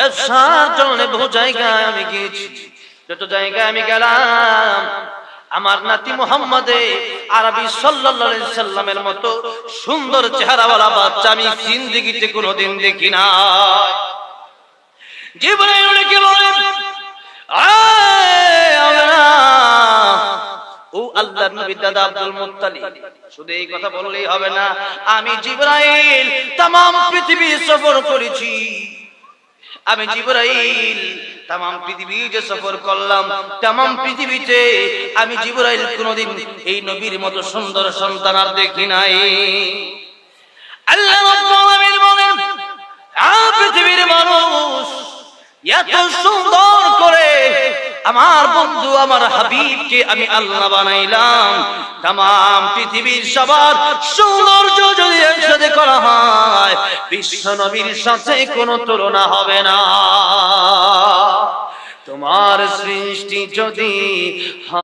ব্যবসার জন্য বহু জায়গায় আমি গিয়েছি, যত জায়গায় আমি গেলাম আমার নাতি মুহাম্মদে আরবি সাল্লাল্লাহু আলাইহি সাল্লামের মতো সুন্দর চেহারাওয়ালা বাচ্চা আমি জিন্দেগিতে কোনোদিন দেখি না। জিবরাইল ডেকে বলেন, ও আল্লাহর নবী দাদা আব্দুল মুত্তালিব, শুধু এই কথা বললেই হবে না, আমি জিবরাইল तमाम পৃথিবী সফর করেছি। আমি জিবরাইল तमाम পৃথিবী যে সফর করলাম, तमाम পৃথিবীতে আমি জিবরাইল কোনদিন এই নবীর মতো সুন্দর সন্তান আর দেখি নাই। আল্লাহ রাব্বুল আলামিন বলেন, পৃথিবীর মানুষ এত সুন্দর করে আমার বন্ধু আমার হাবিবকে আমি আল্লাহ বানাইলাম। तमाम পৃথিবীর সবার সৌন্দর্য যদি একসাথে করা হয়, বিশ্ব নবীর সাথে কোনো তুলনা হবে না। তোমার সৃষ্টি যদি